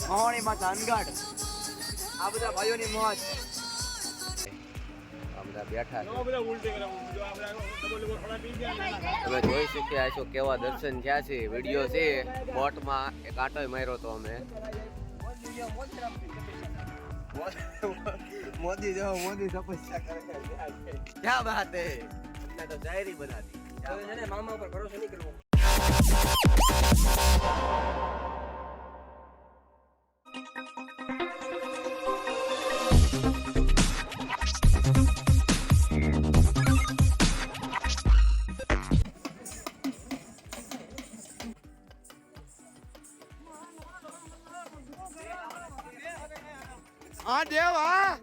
મહોણી માતા અનગઢ આ બધા ભાઈઓની મોજ બધા બેઠા છે તમે જોઈ શક્યા છો કેવા દર્શન થયા છે વિડીયો છે બોટમાં એક આંટો માર્યો તો અમે મોદી જો મોદી તપસ્યા કરે ક્યાં બાત હે અમને તો જાહેરી બના દી હવે છે ને મામા ઉપર ભરોસો નહીં કરવો હા દેવ હા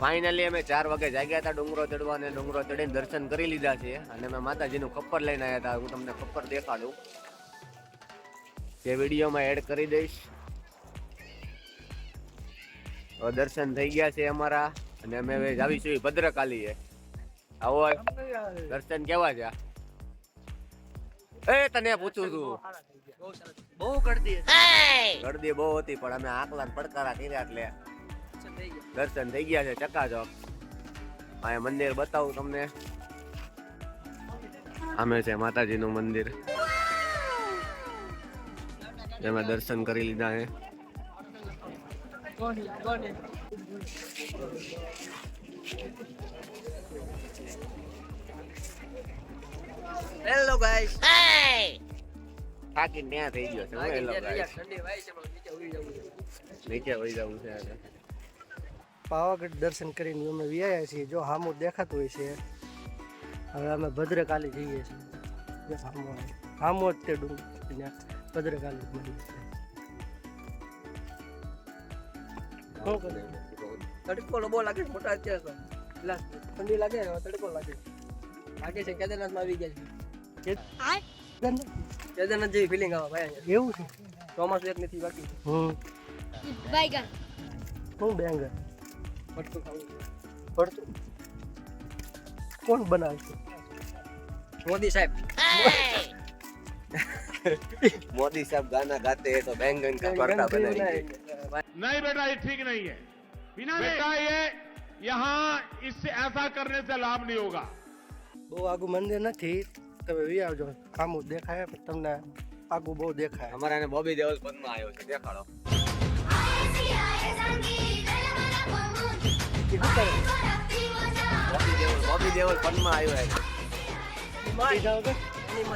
ફાઇનલી અમે 4 વાગે જાગ્યા હતા ડુંગરો ચડવા અને ડુંગરો ચડીને દર્શન કરી લીધા છે અને મેં માતાજીનું ખપ્પર લઈને આવ્યા હતા હું તમને ખપ્પર દેખાડું જે વિડીયોમાં એડ કરી દઈશ દર્શન થઈ ગયા છે અમારા અને અમે હવે જાવીશું ભદ્રકાલીએ આવો દર્શન કેવા છે એ તને પૂછું છું બહુ ગળદી ગળદી બહુ હતી પણ અમે આકલા પડકારા કર્યા એટલે દર્શન થઈ ગયા છે ચકાચક આ મંદિર બતાવું તમને આમે છે માતાજીનું મંદિર એમાં દર્શન કરી લીધા છે હેલો ગાઈસ થાકી ત્યાં થઈ ગયો છે હેલો ગાઈસ નીચે વહી જવું છે પાવાગઢ દર્શન કરીને અમે વ્યાયા છીએ જો હામો દેખાતું હોય છે હવે અમે ભદ્રકાલી જઈએ છીએ જો હામો જ તે ડુંગર ભદ્રકાલી મંદિર છે તડકો બહુ લાગે મોટા અત્યારે ઠંડી લાગે તડકો લાગે છે કેદારનાથમાં આવી ગયા છે કેદારનાથ જેવી ફિલિંગ આવે ભાઈ એવું છે ચોમાસું એક નથી બાકી બાયગન હું બેંગર ભટકું ખાવું પડતું કોણ બનાવશે મોદી સાહેબ मोदी साहब गाना गाते हैं तो बैंगन का भरता बनाएंगे नहीं बेटा ये ठीक नहीं है बेटा ये यहाँ इससे ऐसा करने से लाभ नहीं होगा બહુ આગું મંદિર નથી તમે વી આવજો આમું દેખાય પણ તમને આગું બહુ દેખાય हमारा ने बॉबी देओल पद में आयो છે દેખાડો बॉबी देओल पद में आयो है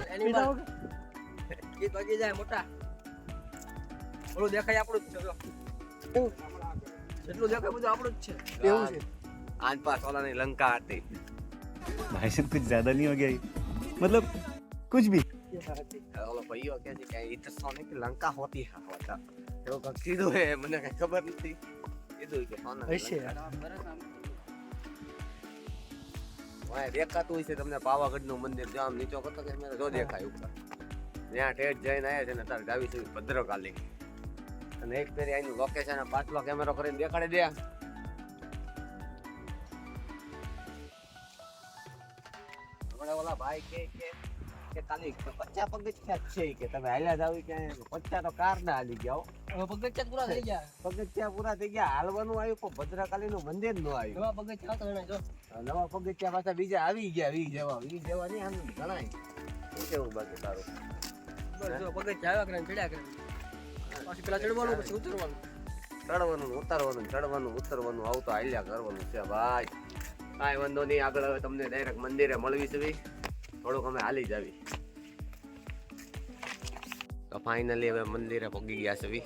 એનિમલ ગીત વાગી જાય મોટા ઓલું દેખાય આપણું જ છે જેટલું દેખાય બધું આપણું જ છે એવું છે आन पास वाला ने लंका आती भाई साहब कुछ ज्यादा नहीं हो गया ये? मतलब कुछ भी ઓલો ભાઈઓ કે છે કે ઈ તો સોને की लंका होती है होता એવો કઈ કીધું હે મને કઈ ખબર નથી કીધું કે સોના હશે વાય દેખાતું હોય છે તમને પાવાગઢનું મંદિર જો આમ નીચો કરતો કે મને જો દેખાય ઉપર ત્યાં ઠેઠ જઈને આયા છે ને તાર જાવી છે ભદ્રકાલી અને એક ફેરી આનું લોકેશન પાછલો કેમેરો કરીને દેખાડી દે હમણાં ઓલા ભાઈ કે ખાલી 50 પગથિયા છે કે તમે હાલ્યા જાવ કે 50 તો કાર ના હાલી ગયા હવે પગથિયા પૂરા થઈ ગયા પગથિયા પૂરા થઈ ગયા હાલવાનું આવ્યું પણ ભદ્રકાલીનું મંદિર નો આવ્યું નવા પગથિયા તો એને જો નવા પગથિયા પાછા બીજા આવી ગયા વી જવા નહીં આમ ગણાય કેવું બાકી તારું બસ જો પગથિયા આવ્યા કરે ચડ્યા કરે પાછી પેલા ચડવાનું પછી ઉતરવાનું ચડવાનું ઉતરવાનું ચડવાનું ઉતરવાનું આવું તો હાલ્યા કરવાનું છે ભાઈ કાંઈ વાંધો નહીં આગળ હવે તમને ડાયરેક્ટ મંદિરે મળવી છે થોડુંક અમે હાલી જ આવી તો ફાઇનલી હવે મંદિરે પગી ગયા છે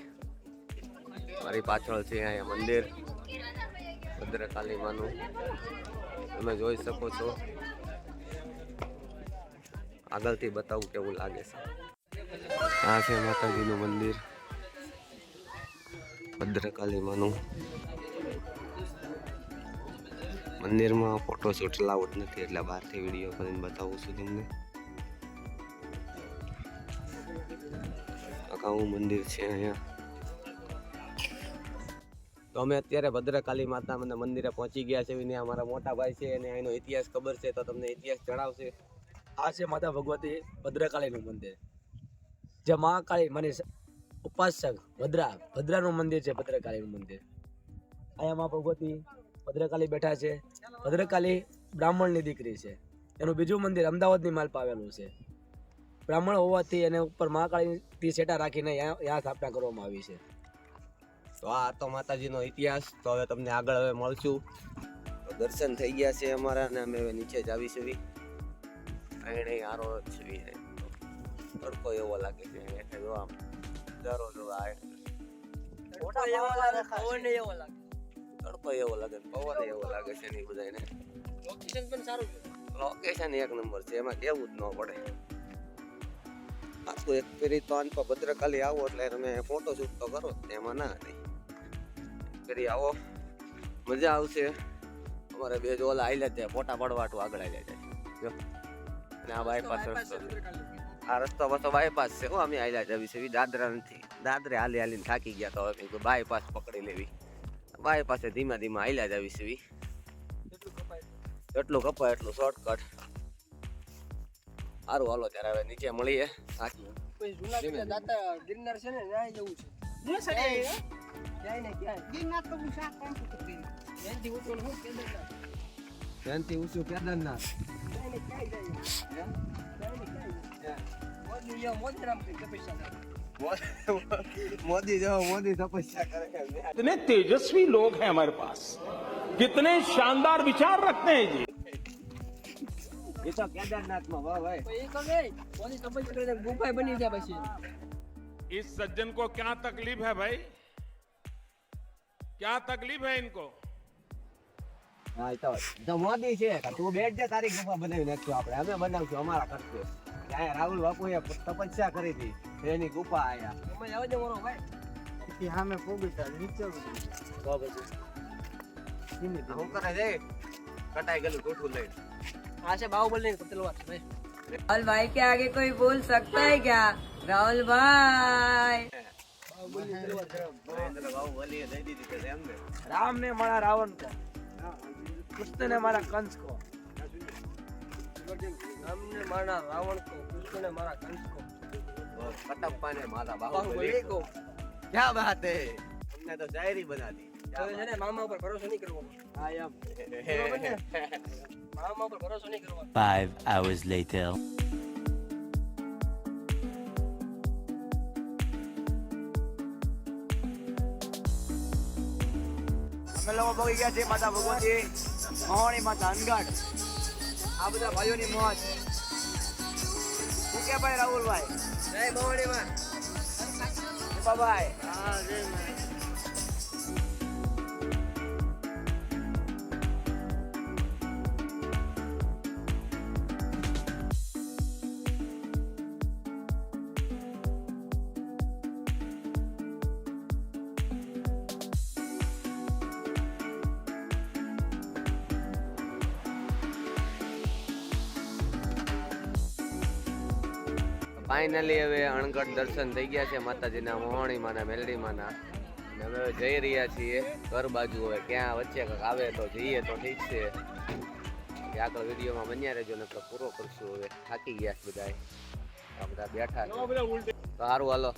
મારી પાછળ છે અહીંયા મંદિર ભદ્રકાલી માનું તમે જોઈ શકો છો આગળથી બતાવું કેવું લાગે છે આ છે માતાજીનું મંદિર ભદ્રકાલી માનું મંદિરમાં ફોટોશૂટ લાઉટ નથી એટલે બહારથી વિડીયો કરીને બતાવું છું તમને આખું મંદિર છે અહીંયા તો અમે અત્યારે ભદ્રકાલી માતા મંદિરે પહોંચી ગયા છે ને અમારા મોટા ભાઈ છે અને એનો ઇતિહાસ ખબર છે તો તમને ઇતિહાસ જણાવશે આ છે માતા ભગવતી ભદ્રકાલીનું મંદિર જે મહાકાળી માની ઉપાસક ભદ્રાનું મંદિર છે, ભદ્રકાળીનું મંદિર. અહીંયા માં ભગવતી ભદ્રકાળી બેઠા છે. ભદ્રકાળી બ્રાહ્મણની દીકરી છે. એનું બીજું મંદિર અમદાવાદની માલ પાવેલું છે. બ્રાહ્મણ હોવાથી એને ઉપર મહાકાળીથી સેટા રાખીને અહીંયા સ્થાપના કરવામાં આવી છે. તો આ તો માતાજીનો ઇતિહાસ. તો હવે તમને આગળ હવે મળશું. તો દર્શન થઈ ગયા છે અમારા, અને અમે હવે નીચે જ આવીશું. એને આરો છે, તડકો એવો લાગે છે. એટલે જો આમ નજારો જો આ ફોટા એવો લાગે, પવન એવો લાગે, તડકો એવો લાગે, પવન એવો લાગે છે. નહીં બધાને લોકેશન પણ સારું છે. લોકેશન એક નંબર છે, એમાં કેવું જ ન પડે. આખું એક ફેરી તો આન પર ભદ્રકાળી આવો એટલે તમે ફોટો શૂટ તો કરો, એમાં ના નહીં. ફેરી આવો, મજા આવશે. અમારે બે જો ઓલા આઈલા ત્યાં ફોટા પડવાટું આગળ આવી જાય. જો અને આ બાયપાસ રસ્તો છે. આ રસ્તો પાછો બાયપાસ છે. અમે આઈલા જવી છે, દાદરા નથી. દાદરે હાલી હાલીને થાકી ગયા, તો હવે બાયપાસ પકડી લેવી. બાયપાસે ધીમા ધીમા આઈલા જવી છે. એટલું કપાય એટલું શોર્ટકટ. સારું, હાલો ત્યારે હવે નીચે મળીએ. કોઈ જૂનાગઢ દાતા ગિરનાર છે ને, ત્યાં જવું છે. ક્યાંય ને ક્યાંય ગિરનાર તો હું શાક કામ કરતી. ત્યાંથી ઊંચું હું કેદારનાથ. ત્યાંથી ઊંચું કેદારનાથ. ક્યાંય ને ક્યાંય જાય. ક્યાંય ને ક્યાંય. મોદી મોદી રામ की तपस्या करे. મોદી જો મોદી તપસ્યા કરે. कितने तेजस्वी लोग हैं हमारे पास, कितने शानदार विचार रखते हैं जी. એ તો કેદારનાથમાં વાહ ભાઈ. તો એ તો નહીં, મોદી તપસ્યા કરે ગુફા બની જાય પછી. इस सज्जन को क्या तकलीफ है भाई, क्या तकलीफ है इनको. હા એ તો મોદી છે. તું બેઠ જે, તારી ગુફા બનાવી નાખશું આપણે. અમે બનાવશું અમારા ખર્ચે. ત્યાં રાહુલ બાપુએ તપસ્યા કરી હતી, એની ગુફા આયા. એમાં આવજે મોરો ભાઈ. સામે પોગીતા નીચે શું કરે છે? કટાઈ ગયેલું ટોટું લઈને. આ છે બાહુબલી ની તલવાર છે ભાઈ. राहुल भाई के आगे कोई बोल सकता है क्या? राहुल भाई મહેન્દ્ર બાહુબલીએ દઈ દીધી કે એમ ને. રામ ને મારા રાવણ કો, કૃષ્ણ ને મારા કંસ કો. રામને મારા રાવણ કો, કૃષ્ણને મારા કંસ કો, કટપ્પા ને મારા બાહુબલી બાહુબલી. કો. ક્યાં વાત હે, અમને તો શાયરી બના દી. તો છે ને મામા ઉપર ભરોસો નહીં કરવો. હા એમ. મામા ઉપર ભરોસો નહીં કરવો. 5 hours later. અમે લોકો પહોંચી ગયા છે માતા ભગવતી, મહોણી માતા અનગઢ. આ બધા ભાઈઓની મોજ. શું કે ભાઈ રાહુલભાઈ? જય મોહણી માં. બાબાઈ હા જય માં. ફાઇનલી હવે અણગઢ દર્શન થઈ ગયા છે માતાજીના, મોહણીમાંના, મેલડીમાંના. અને અમે હવે જઈ રહ્યા છીએ ઘર બાજુ. હવે ક્યાં વચ્ચે કંઈક આવે તો જઈએ તો ઠીક છે. આગળ વિડીયોમાં બન્યા રહેજો, ને પૂરો કરશું. હવે થાકી ગયા છે બધા, આ બધા બેઠા છે. તો સારું, હાલો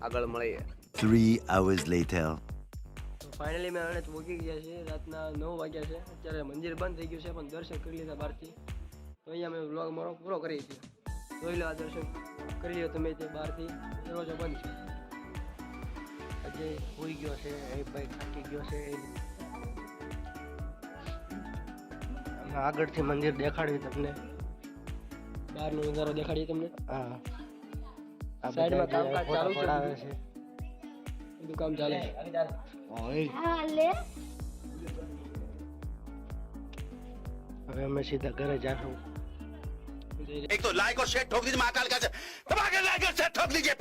આગળ મળીએ. 3 hours later. તો ફાઇનલી મેં હવે પહોંચી ગયા છે. રાતના 9 વાગ્યા છે. અત્યારે મંદિર બંધ થઈ ગયું છે, પણ દર્શન કરી લીધા બહારથી. તો અહીંયા મેં વ્લોગ મારો પૂરો કરી દીધો. જોઈ લો, આ દર્શન કરી લો તમે. તે બહારથી દરવાજો બંધ છે. અજય હોઈ ગયો છે, એ ભાઈ થાકી ગયો છે. અમે આગળથી મંદિર દેખાડ્યું તમને, બહારનો નજારો દેખાડીએ તમને. હા આ સાઈડમાં બધા કામકાજ ચાલુ છે. પડાવે છે. બધું કામ ચાલે છે. હવે અમે સીધા ઘરે જાશું. एक तो लाइक और शेयर ठोक दीजिए महाकाल का, दबा के लाइक और शेयर ठोक दीजिए.